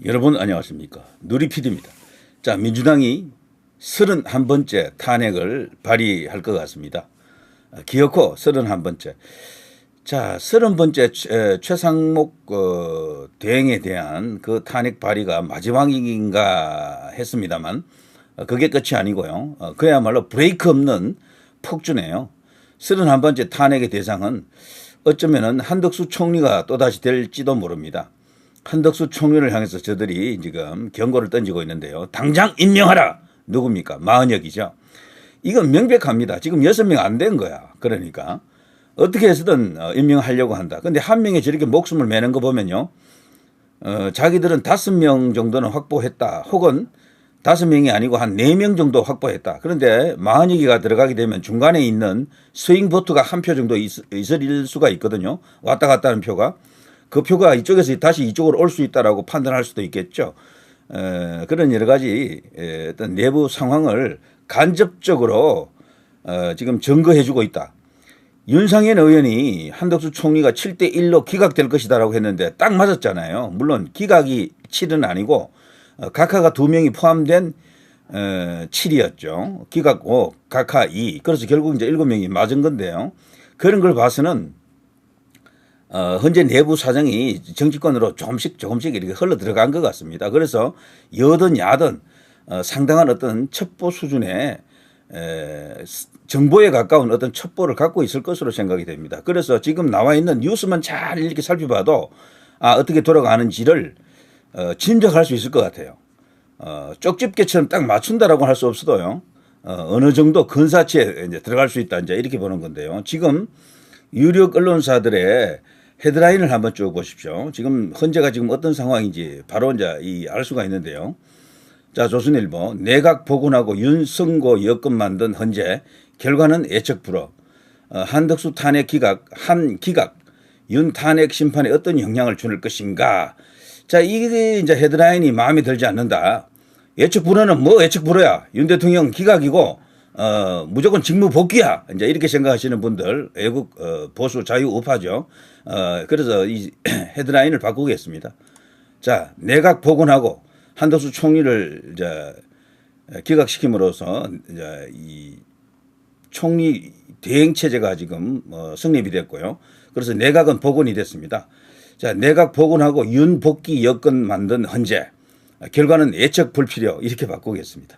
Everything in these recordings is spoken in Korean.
여러분 안녕하십니까. 누리PD입니다. 자, 민주당이 31번째 탄핵을 발의할 것 같습니다. 기어코 31번째. 자, 30번째 최상목 대행에 대한 그 탄핵 발의가 마지막인가 했습니다만 그게 끝이 아니고요. 그야말로 브레이크 없는 폭주네요. 31번째 탄핵의 대상은 어쩌면은 한덕수 총리가 또다시 될지도 모릅니다. 한덕수 총리를 향해서 저들이 지금 경고를 던지고 있는데요. 당장 임명하라. 누굽니까? 마은혁이죠. 이건 명백합니다. 지금 6명 안 된 거야. 그러니까 어떻게 해서든 임명하려고 한다. 근데 한 명이 저렇게 목숨을 매는 거 보면요. 자기들은 5명 정도는 확보했다. 혹은 5명이 아니고 한 4명 정도 확보했다. 그런데 마은혁이가 들어가게 되면 중간에 있는 스윙보트가 한 표 정도 있을 수가 있거든요. 왔다 갔다 하는 표가. 그 표가 이쪽에서 다시 이쪽으로 올 수 있다라고 판단할 수도 있겠죠. 그런 여러 가지 어떤 내부 상황을 간접적으로 지금 증거해 주고 있다. 윤상현 의원이 한덕수 총리가 7대1로 기각될 것이다라고 했는데 딱 맞았잖아요. 물론 기각이 7은 아니고 각하가 2명이 포함된 7이었죠. 기각 5, 각하 2. 그래서 결국 이제 7명이 맞은 건데요. 그런 걸 봐서는 현재 내부 사정이 정치권으로 조금씩 이렇게 흘러 들어간 것 같습니다. 그래서 여든 야든 상당한 어떤 첩보 수준의 정보에 가까운 어떤 첩보를 갖고 있을 것으로 생각이 됩니다. 그래서 지금 나와 있는 뉴스만 잘 이렇게 살펴봐도 어떻게 돌아가는지를 짐작할 수 있을 것 같아요. 쪽집게처럼 딱 맞춘다라고 할 수 없어도요. 어느 정도 근사치에 이제 들어갈 수 있다 이제 이렇게 보는 건데요. 지금 유력 언론사들의 헤드라인을 한번 쭉 보십시오. 지금 현재가 지금 어떤 상황인지 바로 이제 알 수가 있는데요. 자, 조선일보 내각 복원하고 윤성고 여건 만든 헌재 결과는 예측 불허. 한덕수 탄핵 기각 윤 탄핵 심판에 어떤 영향을 줄 것인가. 자, 이게 이제 헤드라인이 마음에 들지 않는다. 예측 불허는 뭐 예측 불허야. 윤 대통령 기각이고 무조건 직무 복귀야. 이제 이렇게 생각하시는 분들 외국 보수 자유 우파죠. 그래서 이 헤드라인을 바꾸겠습니다. 자, 내각 복원하고 한덕수 총리를 이제 기각시킴으로써 이제 이 총리 대행 체제가 지금 성립이 됐고요. 그래서 내각은 복원이 됐습니다. 자, 내각 복원하고 윤 복귀 여건 만든 헌재 결과는 예측 불필요 이렇게 바꾸겠습니다.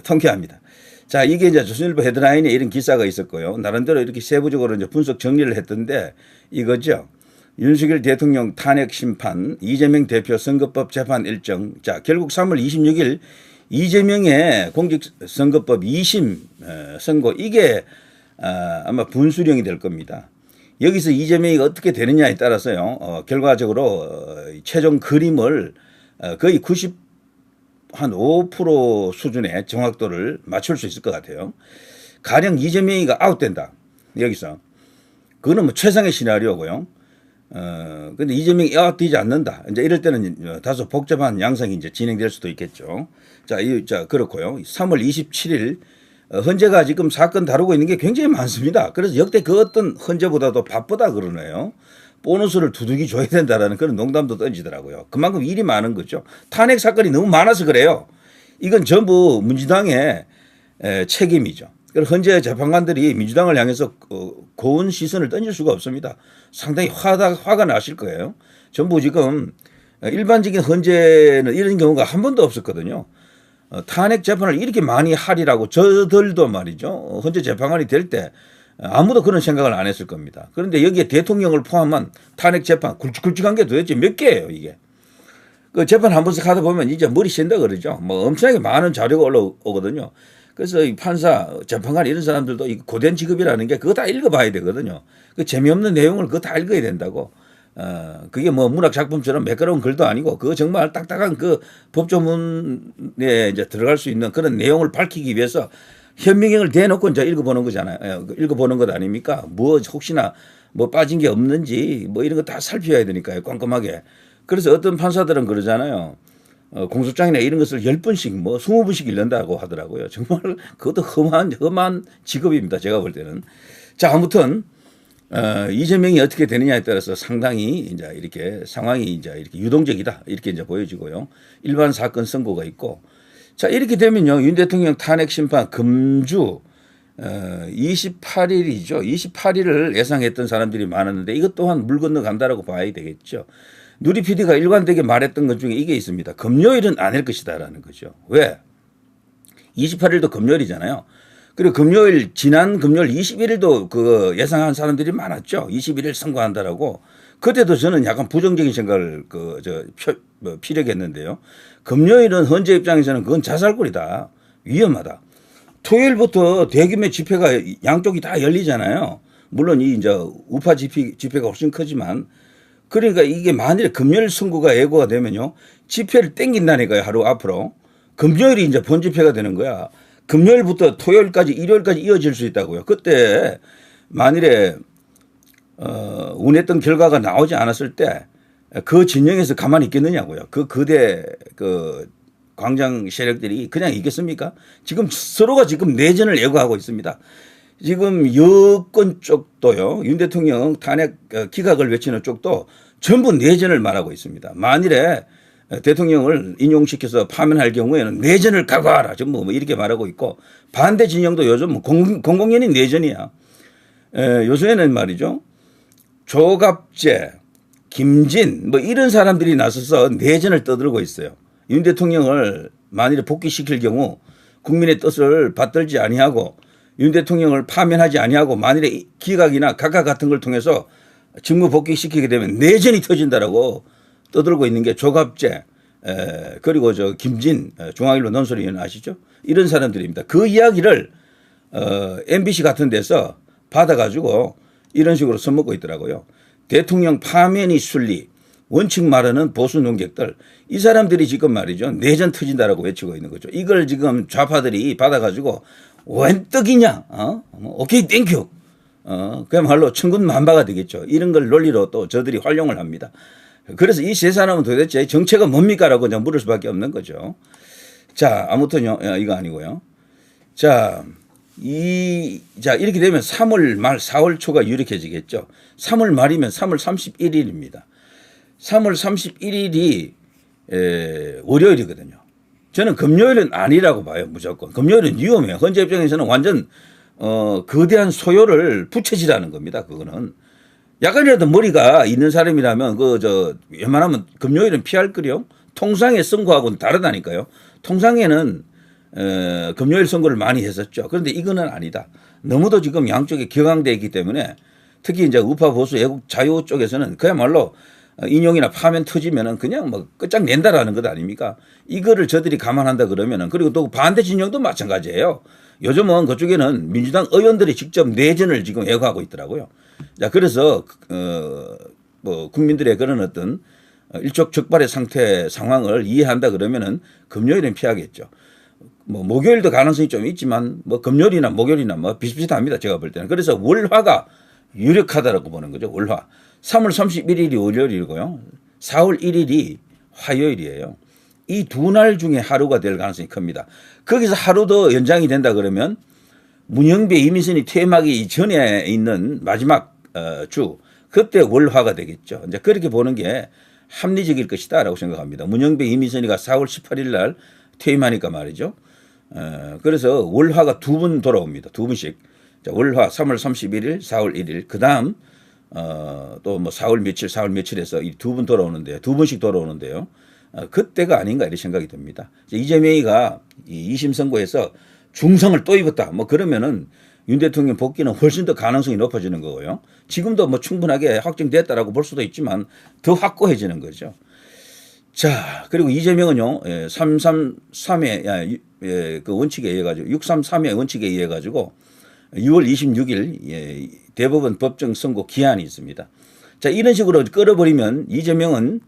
통쾌합니다. 자, 이게 이제 조선일보 헤드라인에 이런 기사가 있었고요. 나름대로 이렇게 세부적으로 이제 분석 정리를 했던데 이거죠. 윤석열 대통령 탄핵 심판, 이재명 대표 선거법 재판 일정. 자, 결국 3월 26일 이재명의 공직선거법 2심 선고 이게 아마 분수령이 될 겁니다. 여기서 이재명이 어떻게 되느냐에 따라서요. 결과적으로 최종 그림을 거의 5% 수준의 정확도를 맞출 수 있을 것 같아요. 가령 이재명이가 아웃된다. 여기서. 그거는 뭐 최상의 시나리오고요. 근데 이재명이 아웃되지 않는다. 이제 이럴 때는 다소 복잡한 양상이 이제 진행될 수도 있겠죠. 자, 그렇고요. 3월 27일 헌재가 지금 사건 다루고 있는 게 굉장히 많습니다. 그래서 역대 그 어떤 헌재보다도 바쁘다 그러네요. 보너스를 두둑이 줘야 된다라는 그런 농담도 던지더라고요. 그만큼 일이 많은 거죠. 탄핵 사건이 너무 많아서 그래요. 이건 전부 민주당의 책임이죠. 그래서 현재 재판관들이 민주당을 향해서 고운 시선을 던질 수가 없습니다. 상당히 화가 나실 거예요. 전부 지금 일반적인 헌재는 이런 경우가 한 번도 없었거든요. 탄핵 재판을 이렇게 많이 하리라고 저들도 말이죠. 헌재 재판관이 될 때 아무도 그런 생각을 안 했을 겁니다. 그런데 여기에 대통령을 포함한 탄핵 재판 굵직굵직한 게 도대체 몇 개예요, 이게. 그 재판 한 번씩 하다 보면 이제 머리 쉰다 그러죠. 뭐 엄청나게 많은 자료가 올라오거든요. 그래서 이 판사, 재판관 이런 사람들도 이 고된 직업이라는 게 그거 다 읽어봐야 되거든요. 그 재미없는 내용을 그거 다 읽어야 된다고. 그게 뭐 문학 작품처럼 매끄러운 글도 아니고 그거 정말 딱딱한 그 법조문에 이제 들어갈 수 있는 그런 내용을 밝히기 위해서 현미경을 대놓고 이제 읽어보는 거잖아요. 읽어보는 것 아닙니까? 뭐 혹시나 뭐 빠진 게 없는지 뭐 이런 거 다 살펴야 되니까요. 꼼꼼하게. 그래서 어떤 판사들은 그러잖아요. 공소장이나 이런 것을 10번씩 뭐 20번씩 읽는다고 하더라고요. 정말 그것도 험한 직업입니다. 제가 볼 때는. 자, 아무튼 이재명이 어떻게 되느냐에 따라서 상당히 이제 이렇게 상황이 이제 이렇게 유동적이다 이렇게 이제 보여지고요. 일반 사건 선고가 있고 자 이렇게 되면요 윤 대통령 탄핵 심판 금주 28일이죠. 28일을 예상했던 사람들이 많았는데 이것 또한 물 건너간다라고 봐야 되겠죠. 누리 PD가 일관되게 말했던 것 중에 이게 있습니다. 금요일은 아닐 것이다라는 거죠. 왜? 28일도 금요일이잖아요. 그리고 금요일 지난 금요일 21일도 그 예상한 사람들이 많았죠. 21일 선거한다라고. 그때도 저는 약간 부정적인 생각을 피력했는데요. 금요일은 헌재 입장에서는 그건 자살골이다. 위험하다. 토요일부터 대규모 집회가 양쪽이 다 열리잖아요. 물론 이 이제 우파 집회가 훨씬 크지만 그러니까 이게 만일에 금요일 선거가 예고가 되면요. 집회를 땡긴다니까요. 하루 앞으로. 금요일이 이제 본집회가 되는 거야. 금요일부터 토요일까지 일요일까지 이어질 수 있다고요. 그때 만일에 운했던 결과가 나오지 않았을 때 그 진영에서 가만히 있겠느냐고요. 그 거대 그 광장 세력들이 그냥 있겠습니까? 지금 서로가 지금 내전을 예고하고 있습니다. 지금 여권 쪽도요. 윤 대통령 탄핵 기각을 외치는 쪽도 전부 내전을 말하고 있습니다. 만일에 대통령을 인용시켜서 파면할 경우에는 내전을 각오하라. 전부 뭐 이렇게 말하고 있고 반대 진영도 요즘 공공연히 내전이야. 요즘에는 말이죠. 조갑재, 김진 뭐 이런 사람들이 나서서 내전을 떠들고 있어요. 윤 대통령을 만일에 복귀시킬 경우 국민의 뜻을 받들지 아니하고 윤 대통령을 파면하지 아니하고 만일에 기각이나 각하 같은 걸 통해서 직무 복귀시키게 되면 내전이 터진다라고 떠들고 있는 게 조갑재 그리고 저 김진 중앙일보 논설위원 아시죠? 이런 사람들입니다. 그 이야기를 MBC 같은 데서 받아가지고 이런 식으로 써먹고 있더라고요. 대통령 파면이 순리 원칙 말하는 보수 논객들 이 사람들이 지금 말이죠. 내전 터진다라고 외치고 있는 거죠. 이걸 지금 좌파들이 받아가지고 웬 떡이냐 오케이 땡큐 그야말로 천군만마가 되겠죠. 이런 걸 논리로 또 저들이 활용을 합니다. 그래서 이 세 사람은 도대체 정체가 뭡니까라고 물을 수밖에 없는 거죠. 자, 아무튼요, 이거 아니고요. 자, 이렇게 되면 3월 말, 4월 초가 유력해지겠죠. 3월 말이면 3월 31일입니다. 3월 31일이 월요일이거든요. 저는 금요일은 아니라고 봐요, 무조건. 금요일은 위험해요. 헌재 입장에서는 완전 거대한 소요를 부채질하는 겁니다. 그거는. 약간이라도 머리가 있는 사람이라면 웬만하면 금요일은 피할 거요. 통상의 선거하고는 다르다니까요. 통상에는 금요일 선거를 많이 했었죠. 그런데 이거는 아니다. 너무도 지금 양쪽이 격앙되어 있기 때문에 특히 이제 우파 보수 애국 자유 쪽에서는 그야말로 인용이나 파면 터지면은 그냥 뭐 끝장낸다라는 것 아닙니까? 이거를 저들이 감안한다 그러면은 그리고 또 반대 진영도 마찬가지예요. 요즘은 그쪽에는 민주당 의원들이 직접 내전을 지금 예고하고 있더라고요. 자, 그래서 뭐 국민들의 그런 어떤 일촉즉발의 상황을 이해한다 그러면은 금요일은 피하겠죠. 뭐 목요일도 가능성이 좀 있지만 뭐 금요일이나 목요일이나 뭐 비슷비슷합니다. 제가 볼 때는. 그래서 월화가 유력하다라고 보는 거죠. 월화. 3월 31일이 월요일이고요. 4월 1일이 화요일이에요. 이 두 날 중에 하루가 될 가능성이 큽니다. 거기서 하루 더 연장이 된다 그러면 문영배 이민선이 퇴임하기 전에 있는 마지막 주 그때 월화가 되겠죠. 이제 그렇게 보는 게 합리적일 것이다라고 생각합니다. 문영배 이민선이가 4월 18일 날 퇴임하니까 말이죠. 그래서 월화가 두 번 돌아옵니다. 두 번씩. 자, 월화 3월 31일, 4월 1일. 그다음 또 뭐 4월 며칠, 4월 며칠에서 이 두 번 돌아오는데 두 번씩 돌아오는데요. 그때가 아닌가 이런 생각이 듭니다. 이재명이가 이 2심 선고에서 중성을 또 입었다. 뭐 그러면은 윤 대통령 복귀는 훨씬 더 가능성이 높아지는 거고요. 지금도 뭐 충분하게 확정됐다라고 볼 수도 있지만 더 확고해지는 거죠. 자, 그리고 이재명은요, 333의 그 원칙에 의해 가지고 633의 원칙에 의해 가지고 6월 26일 대법원 법정 선고 기한이 있습니다. 자, 이런 식으로 끌어버리면 이재명은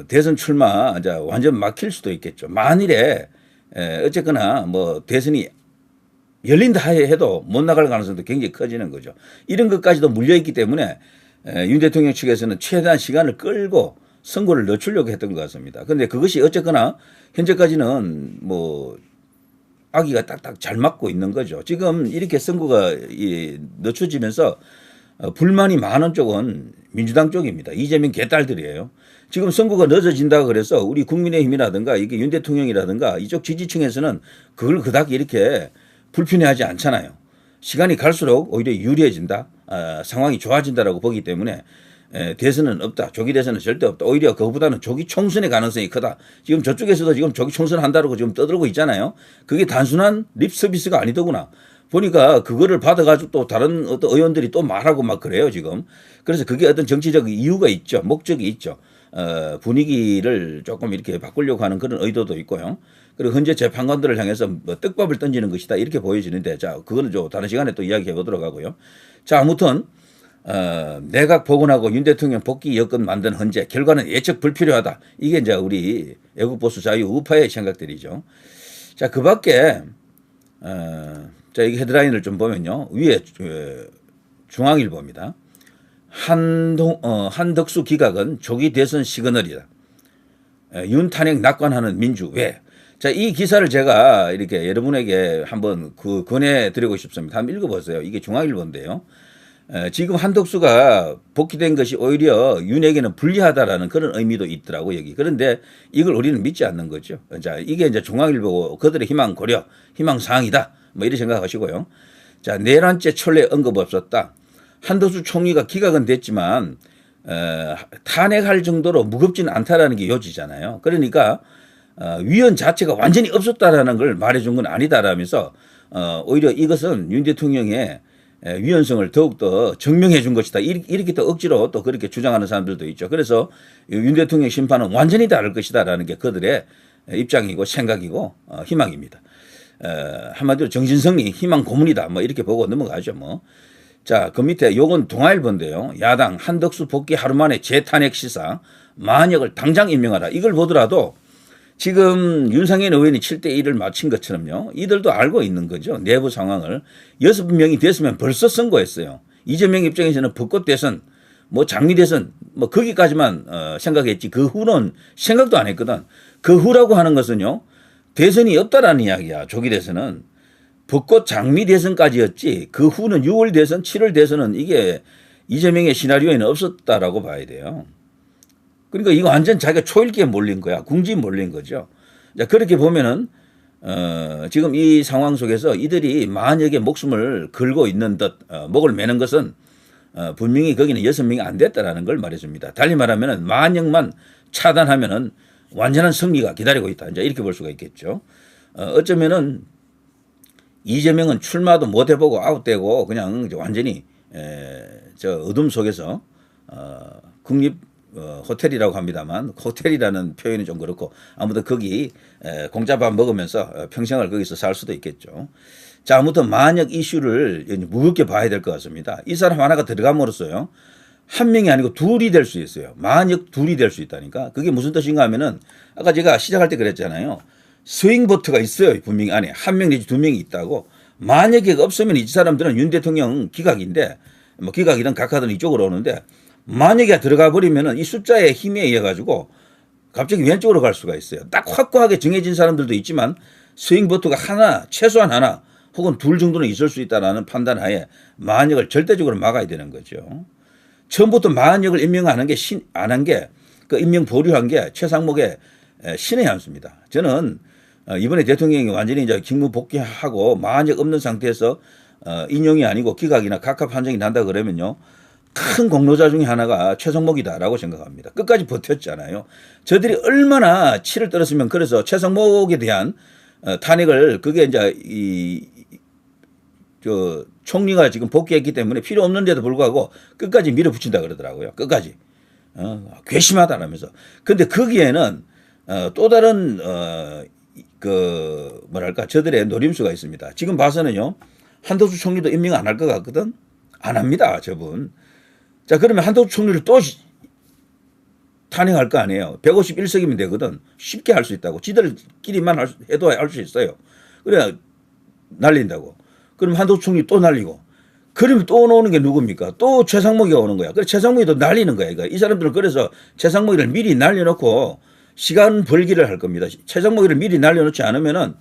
대선 출마 이제 완전 막힐 수도 있겠죠. 만일에 어쨌거나 뭐 대선이 열린다 해도 못 나갈 가능성도 굉장히 커지는 거죠. 이런 것까지도 물려있기 때문에 윤 대통령 측에서는 최대한 시간을 끌고 선거를 늦추려고 했던 것 같습니다. 그런데 그것이 어쨌거나 현재까지는 뭐 아기가 딱딱 잘 맞고 있는 거죠. 지금 이렇게 선거가 늦춰지면서 불만이 많은 쪽은 민주당 쪽입니다. 이재명 개딸들이에요. 지금 선거가 늦어진다고 그래서 우리 국민의힘이라든가 이게 윤 대통령이라든가 이쪽 지지층에서는 그걸 그닥 이렇게 불편해하지 않잖아요. 시간이 갈수록 오히려 유리해진다, 상황이 좋아진다라고 보기 때문에 대선은 없다, 조기 대선은 절대 없다. 오히려 그거보다는 조기 총선의 가능성이 크다. 지금 저쪽에서도 지금 조기 총선 한다고 지금 떠들고 있잖아요. 그게 단순한 립 서비스가 아니더구나. 보니까 그거를 받아가지고 또 다른 어떤 의원들이 또 말하고 막 그래요 지금. 그래서 그게 어떤 정치적 이유가 있죠, 목적이 있죠. 분위기를 조금 이렇게 바꾸려고 하는 그런 의도도 있고요. 그리고 현재 재판관들을 향해서 뭐 떡밥을 던지는 것이다 이렇게 보여지는데, 자 그거는 좀 다른 시간에 또 이야기해 보도록 하고요. 자 아무튼 내각 복원하고 윤 대통령 복귀 여건 만든 헌재 결과는 예측 불필요하다. 이게 이제 우리 애국보수 자유 우파의 생각들이죠. 자 그밖에 자 이게 헤드라인을 좀 보면요, 위에 중앙일보입니다. 한덕수 기각은 조기 대선 시그널이다. 윤 탄핵 낙관하는 민주 왜? 자, 이 기사를 제가 이렇게 여러분에게 한번 권해드리고 싶습니다. 한번 읽어보세요. 이게 중앙일보인데요. 지금 한덕수가 복귀된 것이 오히려 윤에게는 불리하다라는 그런 의미도 있더라고 여기. 그런데 이걸 우리는 믿지 않는 거죠. 자, 이게 이제 중앙일보고 그들의 희망 고려, 희망 사항이다. 뭐 이렇게 생각하시고요. 자, 내란죄 철회 언급 없었다. 한덕수 총리가 기각은 됐지만 탄핵할 정도로 무겁지는 않다라는 게 요지잖아요. 그러니까 위헌 자체가 완전히 없었다라는 걸 말해준 건 아니다라면서 오히려 이것은 윤 대통령의 위헌성을 더욱더 증명해 준 것이다. 이렇게 또 억지로 또 그렇게 주장하는 사람들도 있죠. 그래서 윤 대통령 심판은 완전히 다를 것이다라는 게 그들의 입장이고 생각이고 희망입니다. 한마디로 정신승리, 희망 고문이다. 뭐 이렇게 보고 넘어가죠. 뭐. 자, 그 밑에 요건 동아일보인데요. 야당 한덕수 복귀 하루 만에 재탄핵 시사 만역을 당장 임명하라. 이걸 보더라도 지금 윤상현 의원이 7대1을 마친 것처럼요. 이들도 알고 있는 거죠. 내부 상황을. 6명이 됐으면 벌써 선거했어요. 이재명 입장에서는 벚꽃 대선, 뭐 장미 대선, 뭐 거기까지만 생각했지 그 후는 생각도 안 했거든. 그 후라고 하는 것은요, 대선이 없다라는 이야기야. 조기 대선은. 벚꽃 장미 대선까지였지 그 후는 6월 대선, 7월 대선은 이게 이재명의 시나리오에는 없었다라고 봐야 돼요. 그러니까 이거 완전 자기가 초읽기에 몰린 거야. 궁지에 몰린 거죠. 자, 그렇게 보면은 지금 이 상황 속에서 이들이 만약에 목숨을 걸고 있는 듯 목을 매는 것은 분명히 거기는 6명이 안 됐다라는 걸 말해줍니다. 달리 말하면은 만역만 차단하면은 완전한 승리가 기다리고 있다. 이제 이렇게 볼 수가 있겠죠. 어쩌면은 이재명은 출마도 못 해보고 아웃되고 그냥 완전히 저 어둠 속에서 국립 호텔이라고 합니다만 호텔이라는 표현이 좀 그렇고 아무튼 거기 공짜밥 먹으면서 평생을 거기서 살 수도 있겠죠. 자 아무튼 만약 이슈를 무겁게 봐야 될 것 같습니다. 이 사람 하나가 들어감으로써요. 한 명이 아니고 둘이 될 수 있어요. 만약 둘이 될 수 있다니까. 그게 무슨 뜻인가 하면은 아까 제가 시작할 때 그랬잖아요. 스윙 보트가 있어요. 분명히 안에 한 명 내지 두 명이 있다고. 만약에 없으면 이 사람들은 윤 대통령 기각인데 뭐 기각이든 각하든 이쪽으로 오는데 만약에 들어가 버리면은 이 숫자의 힘에 의해 가지고 갑자기 왼쪽으로 갈 수가 있어요. 딱 확고하게 정해진 사람들도 있지만 스윙 보트가 하나 최소한 하나 혹은 둘 정도는 있을 수 있다라는 판단하에 만약을 절대적으로 막아야 되는 거죠. 처음부터 만약을 임명하는 게 안 한 게 그 임명 보류한 게 최상목의 신의 한 수입니다. 저는 이번에 대통령이 완전히 이제 직무 복귀하고 만약 없는 상태에서 인용이 아니고 기각이나 각하 판정이 난다 그러면요. 큰 공로자 중에 하나가 최성목이다라고 생각합니다. 끝까지 버텼잖아요. 저들이 얼마나 치를 떨었으면 그래서 최성목에 대한 탄핵을 그게 이제 저 총리가 지금 복귀했기 때문에 필요 없는데도 불구하고 끝까지 밀어붙인다 그러더라고요. 끝까지. 괘씸하다라면서. 근데 거기에는 또 다른 그 뭐랄까 저들의 노림수가 있습니다. 지금 봐서는요. 한덕수 총리도 임명 안 할 것 같거든. 안 합니다. 저분. 자 그러면 한덕수 총리를 또 탄핵할 거 아니에요. 151석이면 되거든. 쉽게 할 수 있다고. 지들끼리만 해도 할 수 있어요. 그래 날린다고. 그럼 한덕수 총리 또 날리고. 그러면 또 오는 게 누굽니까? 또 최상목이가 오는 거야. 그래 최상목이 또 날리는 거야. 이거. 이 사람들은 그래서 최상목이를 미리 날려놓고 시간 벌기를 할 겁니다. 최상목이를 미리 날려놓지 않으면은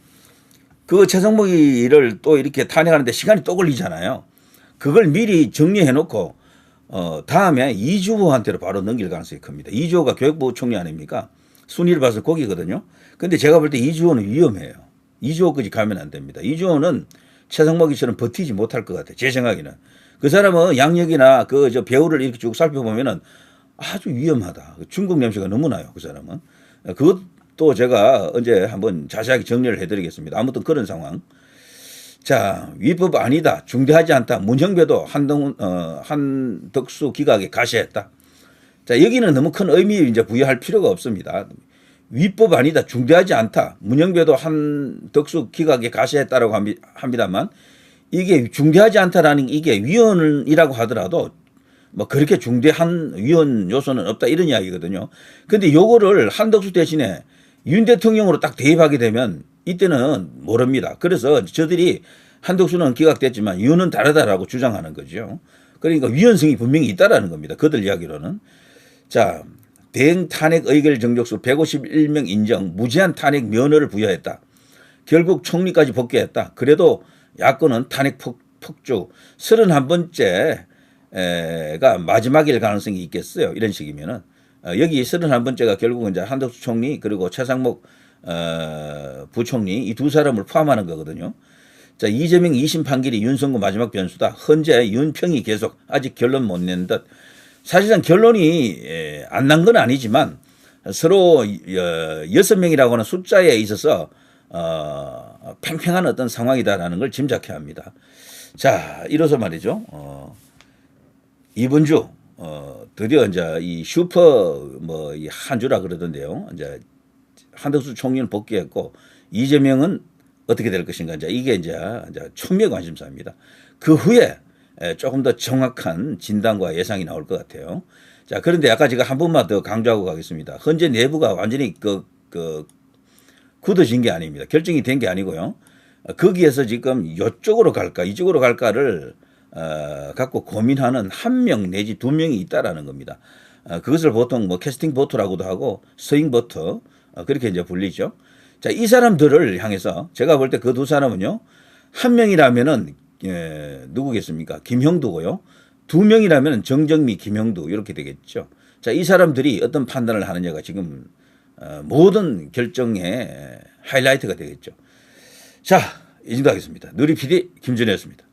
그 최상목이를 또 이렇게 탄핵하는데 시간이 또 걸리잖아요. 그걸 미리 정리해놓고 다음에 이주호한테로 바로 넘길 가능성이 큽니다. 이주호가 교육부 총리 아닙니까? 순위를 봐서 거기거든요. 근데 제가 볼 때 이주호는 위험해요. 이주호까지 가면 안 됩니다. 이주호는 최상목이처럼 버티지 못할 것 같아요. 제 생각에는. 그 사람은 양력이나 그 저 배우를 이렇게 쭉 살펴보면은 아주 위험하다. 중국 냄새가 너무 나요. 그 사람은. 그것도 제가 언제 한번 자세하게 정리를 해드리겠습니다. 아무튼 그런 상황. 자, 위법 아니다. 중대하지 않다. 문형배도 한덕수 기각에 가시했다. 자, 여기는 너무 큰 의미 이제 부여할 필요가 없습니다. 위법 아니다. 중대하지 않다. 문형배도 한덕수 기각에 가시했다라고 합니다만 이게 중대하지 않다라는 이게 위헌이라고 하더라도 뭐 그렇게 중대한 위헌 요소는 없다 이런 이야기거든요. 근데 요거를 한덕수 대신에 윤 대통령으로 딱 대입하게 되면 이때는 모릅니다. 그래서 저들이 한덕수는 기각됐지만 윤은 다르다라고 주장하는 거죠. 그러니까 위헌성이 분명히 있다라는 겁니다. 그들 이야기로는. 자, 대행 탄핵 의결 정족수 151명 인정, 무제한 탄핵 면허를 부여했다. 결국 총리까지 복귀했다. 그래도 야권은 탄핵 폭주 31번째가 마지막일 가능성이 있겠어요. 이런 식이면은. 여기 31번째가 결국은 이제 한덕수 총리 그리고 최상목 부총리 이 두 사람을 포함하는 거거든요. 자, 이재명 2심 판결이 윤석열 마지막 변수다. 현재 윤평이 계속 아직 결론 못 낸 듯. 사실상 결론이 안 난 건 아니지만 서로 6명이라고 하는 숫자에 있어서 팽팽한 어떤 상황이다라는 걸 짐작해야 합니다. 자, 이로써 말이죠. 이번 주 드디어 이제 이 슈퍼 뭐 이 한 주라 그러던데요. 이제 한덕수 총리는 복귀했고 이재명은 어떻게 될 것인가 이게 이제 촉매 관심사입니다. 그 후에 조금 더 정확한 진단과 예상이 나올 것 같아요. 자, 그런데 아까 제가 한 번만 더 강조하고 가겠습니다. 현재 내부가 완전히 굳어진 게 아닙니다. 결정이 된 게 아니고요. 거기에서 지금 이쪽으로 갈까 이쪽으로 갈까를 갖고 고민하는 한 명 내지 두 명이 있다라는 겁니다. 그것을 보통 뭐 캐스팅 보트라고도 하고 스윙 보트 그렇게 이제 불리죠. 자, 이 사람들을 향해서 제가 볼 때 그 두 사람은요. 한 명이라면은 누구겠습니까? 김형두고요. 두 명이라면 정정미, 김형두 이렇게 되겠죠. 자, 이 사람들이 어떤 판단을 하느냐가 지금 모든 결정의 하이라이트가 되겠죠. 자, 이 정도 하겠습니다. 누리 PD 김준혜였습니다.